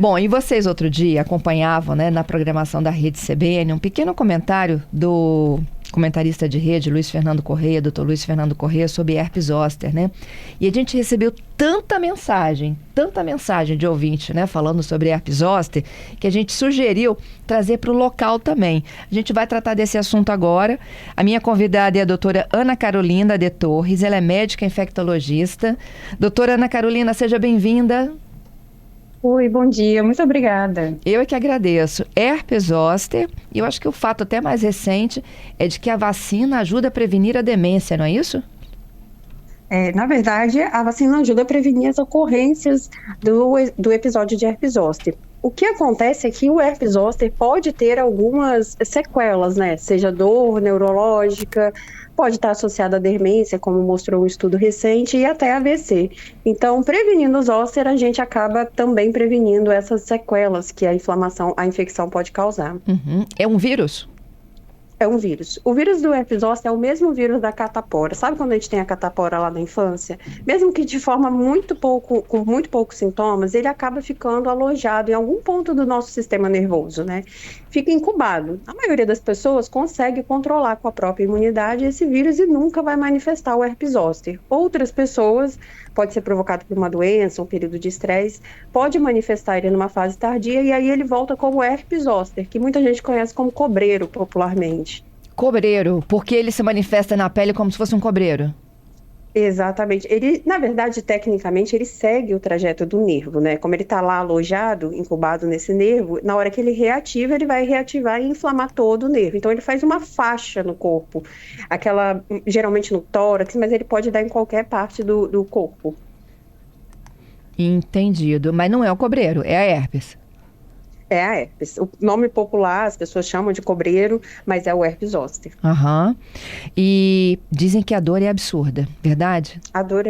Bom, e vocês outro dia acompanhavam, né, na programação da Rede CBN, um pequeno comentário do comentarista de rede, Luiz Fernando Corrêa, doutor Luiz Fernando Corrêa, sobre herpes zoster, né? E a gente recebeu tanta mensagem de ouvinte, né, falando sobre herpes zoster, que a gente sugeriu trazer para o local também. A gente vai tratar desse assunto agora. A minha convidada é a doutora Ana Carolina de Torres, ela é médica infectologista. Doutora Ana Carolina, seja bem-vinda. Oi, bom dia, muito obrigada. Eu é que agradeço. Herpes zoster, e eu acho que o fato até mais recente é de que a vacina ajuda a prevenir a demência, não é isso? Na verdade, a vacina ajuda a prevenir as ocorrências do episódio de herpes zoster. O que acontece é que o herpes zoster pode ter algumas sequelas, né? Seja dor neurológica, pode estar associada à demência, como mostrou um estudo recente, e até AVC. Então, prevenindo o zoster, a gente acaba também prevenindo essas sequelas que a infecção pode causar. Uhum. É um vírus? É um vírus. O vírus do herpes zoster é o mesmo vírus da catapora. Sabe quando a gente tem a catapora lá na infância? Mesmo que de forma com muito poucos sintomas, ele acaba ficando alojado em algum ponto do nosso sistema nervoso, né? Fica incubado. A maioria das pessoas consegue controlar com a própria imunidade esse vírus e nunca vai manifestar o herpes zoster. Outras pessoas, pode ser provocado por uma doença, um período de estresse, pode manifestar ele numa fase tardia e aí ele volta como herpes zoster, que muita gente conhece como cobreiro popularmente. Cobreiro, porque ele se manifesta na pele como se fosse um cobreiro. Exatamente. Ele, na verdade, tecnicamente, ele segue o trajeto do nervo, né? Como ele está lá alojado, incubado nesse nervo, na hora que ele reativa, ele vai reativar e inflamar todo o nervo. Então, ele faz uma faixa no corpo, aquela, geralmente no tórax, mas ele pode dar em qualquer parte do corpo. Entendido. Mas não é o cobreiro, é a herpes. É a herpes. O nome popular, as pessoas chamam de cobreiro, mas é o herpes zoster. Aham. E dizem que a dor é absurda, verdade? A dor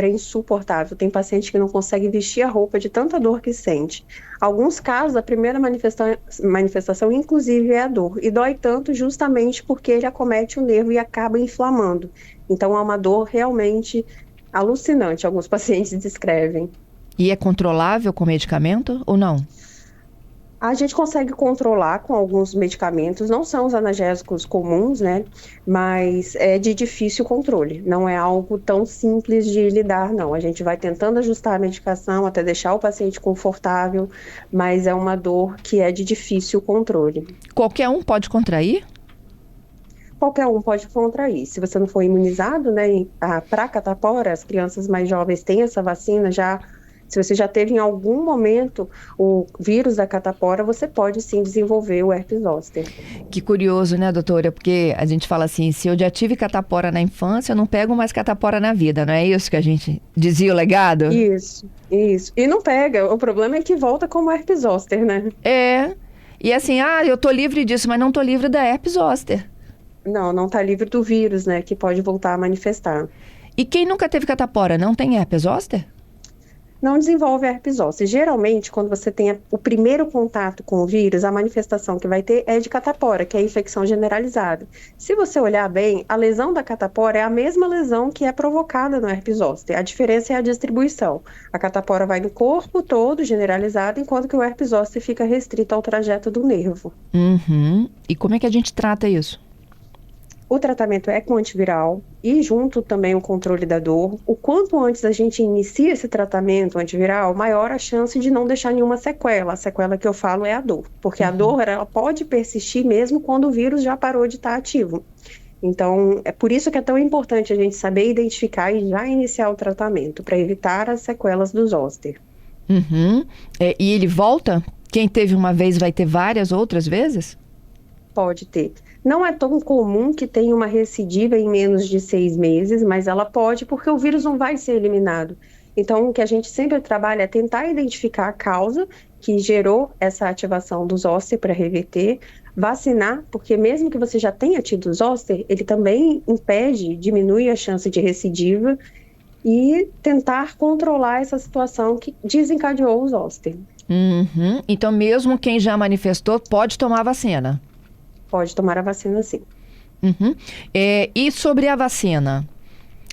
é insuportável. Tem paciente que não consegue vestir a roupa de tanta dor que sente. Alguns casos, a primeira manifestação, inclusive, é a dor. E dói tanto justamente porque ele acomete o nervo e acaba inflamando. Então, é uma dor realmente alucinante, alguns pacientes descrevem. E é controlável com medicamento ou não? A gente consegue controlar com alguns medicamentos, não são os analgésicos comuns, né? Mas é de difícil controle, não é algo tão simples de lidar, não. A gente vai tentando ajustar a medicação até deixar o paciente confortável, mas é uma dor que é de difícil controle. Qualquer um pode contrair? Qualquer um pode contrair. Se você não for imunizado, né? Para catapora, as crianças mais jovens têm essa vacina já. Se você já teve em algum momento o vírus da catapora, você pode sim desenvolver o herpes zoster. Que curioso, né, doutora? Porque a gente fala assim, se eu já tive catapora na infância, eu não pego mais catapora na vida, não é isso que a gente dizia o legado? Isso. E não pega. O problema é que volta como herpes zoster, né? É. E assim, eu tô livre disso, mas não tô livre da herpes zoster. Não tá livre do vírus, né, que pode voltar a manifestar. E quem nunca teve catapora, não tem herpes zoster? Não desenvolve herpes zoster. Geralmente, quando você tem o primeiro contato com o vírus, a manifestação que vai ter é de catapora, que é a infecção generalizada. Se você olhar bem, a lesão da catapora é a mesma lesão que é provocada no herpes zoster. A diferença é a distribuição. A catapora vai no corpo todo, generalizada, enquanto que o herpes zoster fica restrito ao trajeto do nervo. Uhum. E como é que a gente trata isso? O tratamento é com antiviral e junto também o controle da dor. O quanto antes a gente inicia esse tratamento antiviral, maior a chance de não deixar nenhuma sequela. A sequela que eu falo é a dor, porque a dor ela pode persistir mesmo quando o vírus já parou de estar ativo. Então, é por isso que é tão importante a gente saber identificar e já iniciar o tratamento, para evitar as sequelas do zoster. Uhum. E ele volta? Quem teve uma vez vai ter várias outras vezes? Pode ter. Não é tão comum que tenha uma recidiva em menos de 6 meses, mas ela pode, porque o vírus não vai ser eliminado. Então, o que a gente sempre trabalha é tentar identificar a causa que gerou essa ativação do zoster para reverter, vacinar, porque mesmo que você já tenha tido zoster, ele também impede, diminui a chance de recidiva e tentar controlar essa situação que desencadeou o zoster. Uhum. Então, mesmo quem já manifestou pode tomar a vacina? Pode tomar a vacina, sim. Uhum. E sobre a vacina?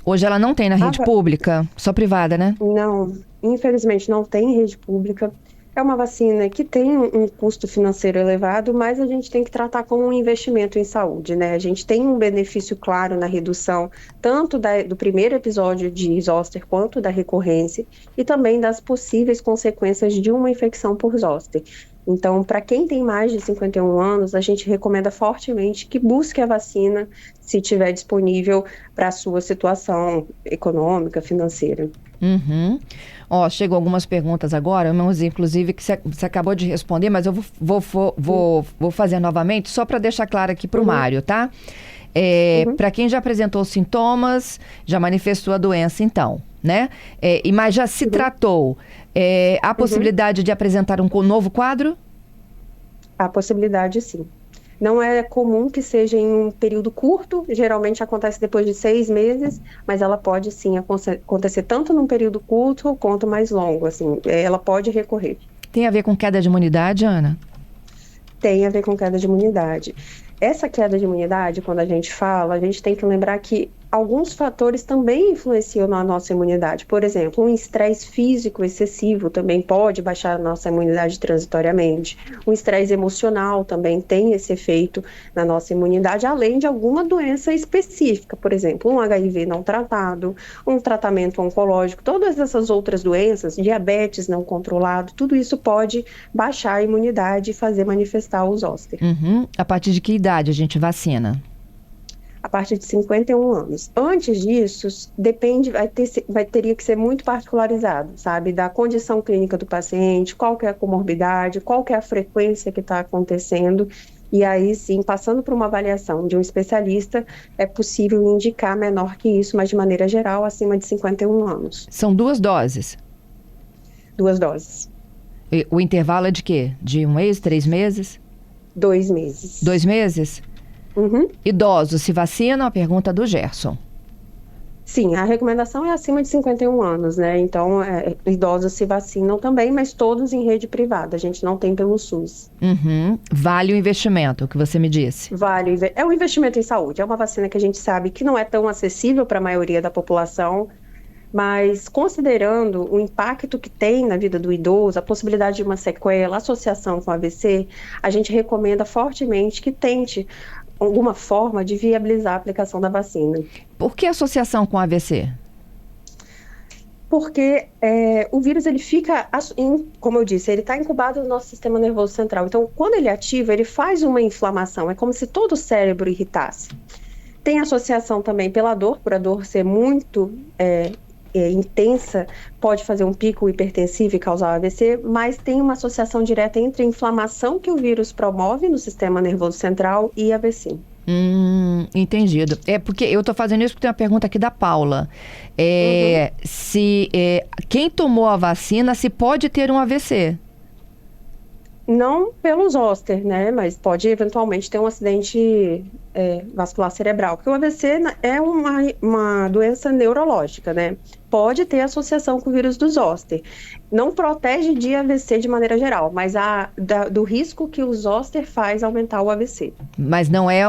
Hoje ela não tem na rede pública, só privada, né? Não, infelizmente não tem rede pública. É uma vacina que tem um custo financeiro elevado, mas a gente tem que tratar como um investimento em saúde, né? A gente tem um benefício claro na redução tanto do primeiro episódio de zoster quanto da recorrência e também das possíveis consequências de uma infecção por zoster. Então, para quem tem mais de 51 anos, a gente recomenda fortemente que busque a vacina se estiver disponível para a sua situação econômica, financeira. Uhum. Ó, chegou algumas perguntas agora, mas inclusive que você acabou de responder, mas eu vou fazer novamente, só para deixar claro aqui para o Mário, tá? Para quem já apresentou sintomas, já manifestou a doença, então, né? Mas já se tratou, há possibilidade de apresentar um novo quadro? Há possibilidade, sim. Não é comum que seja em um período curto, geralmente acontece depois de 6 meses, mas ela pode sim acontecer tanto num período curto quanto mais longo, assim, ela pode recorrer. Tem a ver com queda de imunidade, Ana? Tem a ver com queda de imunidade. Essa queda de imunidade, quando a gente fala, a gente tem que lembrar que alguns fatores também influenciam na nossa imunidade. Por exemplo, um estresse físico excessivo também pode baixar a nossa imunidade transitoriamente. Um estresse emocional também tem esse efeito na nossa imunidade, além de alguma doença específica, por exemplo, um HIV não tratado, um tratamento oncológico, todas essas outras doenças, diabetes não controlado, tudo isso pode baixar a imunidade e fazer manifestar o zoster. A partir de que idade a gente vacina? A partir de 51 anos. Antes disso, teria que ser muito particularizado, sabe? Da condição clínica do paciente, qual que é a comorbidade, qual que é a frequência que está acontecendo. E aí, sim, passando por uma avaliação de um especialista, é possível indicar menor que isso, mas de maneira geral, acima de 51 anos. São 2 doses? 2 doses. E o intervalo é de quê? De 1 mês, 3 meses? 2 meses. 2 meses? Idosos se vacinam? A pergunta do Gerson. Sim, a recomendação é acima de 51 anos, né? Então, idosos se vacinam também, mas todos em rede privada. A gente não tem pelo SUS. Vale o investimento, o que você me disse? Vale. É um investimento em saúde. É uma vacina que a gente sabe que não é tão acessível para a maioria da população, mas considerando o impacto que tem na vida do idoso, a possibilidade de uma sequela, associação com AVC, a gente recomenda fortemente que tente alguma forma de viabilizar a aplicação da vacina. Por que associação com AVC? Porque o vírus, ele fica, como eu disse, ele está incubado no nosso sistema nervoso central. Então, quando ele ativa, ele faz uma inflamação. É como se todo o cérebro irritasse. Tem associação também pela dor, por a dor ser muito intensa, pode fazer um pico hipertensivo e causar AVC, mas tem uma associação direta entre a inflamação que o vírus promove no sistema nervoso central e AVC. Entendido. É porque eu estou fazendo isso porque tem uma pergunta aqui da Paula. Quem tomou a vacina, se pode ter um AVC? Não pelo zoster, né? Mas pode eventualmente ter um acidente vascular cerebral. Porque o AVC é uma doença neurológica, né? Pode ter associação com o vírus do zoster. Não protege de AVC de maneira geral, mas do risco que o zoster faz aumentar o AVC. Mas não é,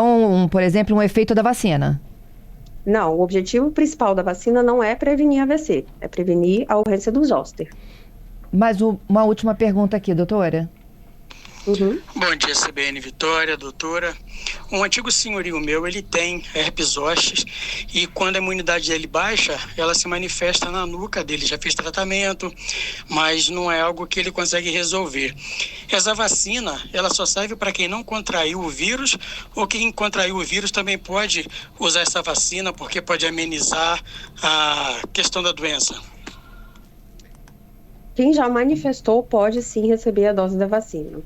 por exemplo, um efeito da vacina? Não, o objetivo principal da vacina não é prevenir AVC, é prevenir a ocorrência do zoster. Mas uma última pergunta aqui, doutora. Bom dia, CBN Vitória, doutora. Um antigo senhorio meu, ele tem herpes zoster e quando a imunidade dele baixa, ela se manifesta na nuca dele. Já fez tratamento, mas não é algo que ele consegue resolver. Essa vacina, ela só serve para quem não contraiu o vírus ou quem contraiu o vírus também pode usar essa vacina porque pode amenizar a questão da doença? Quem já manifestou pode sim receber a dose da vacina.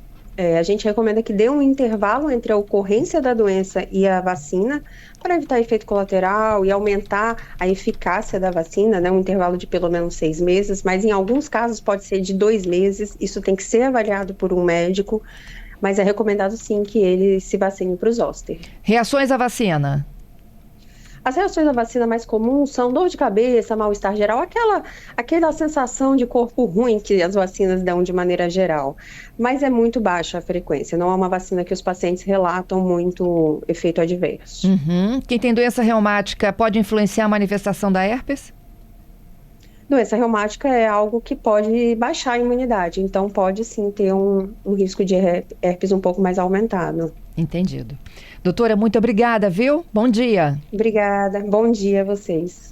A gente recomenda que dê um intervalo entre a ocorrência da doença e a vacina para evitar efeito colateral e aumentar a eficácia da vacina, né? Um intervalo de pelo menos 6 meses, mas em alguns casos pode ser de 2 meses, isso tem que ser avaliado por um médico, mas é recomendado sim que ele se vacine para o zoster. Reações à vacina? As reações da vacina mais comuns são dor de cabeça, mal-estar geral, aquela sensação de corpo ruim que as vacinas dão de maneira geral. Mas é muito baixa a frequência, não é uma vacina que os pacientes relatam muito efeito adverso. Quem tem doença reumática pode influenciar a manifestação da herpes? Doença reumática é algo que pode baixar a imunidade, então pode sim ter um risco de herpes um pouco mais aumentado. Entendido. Doutora, muito obrigada, viu? Bom dia. Obrigada, bom dia a vocês.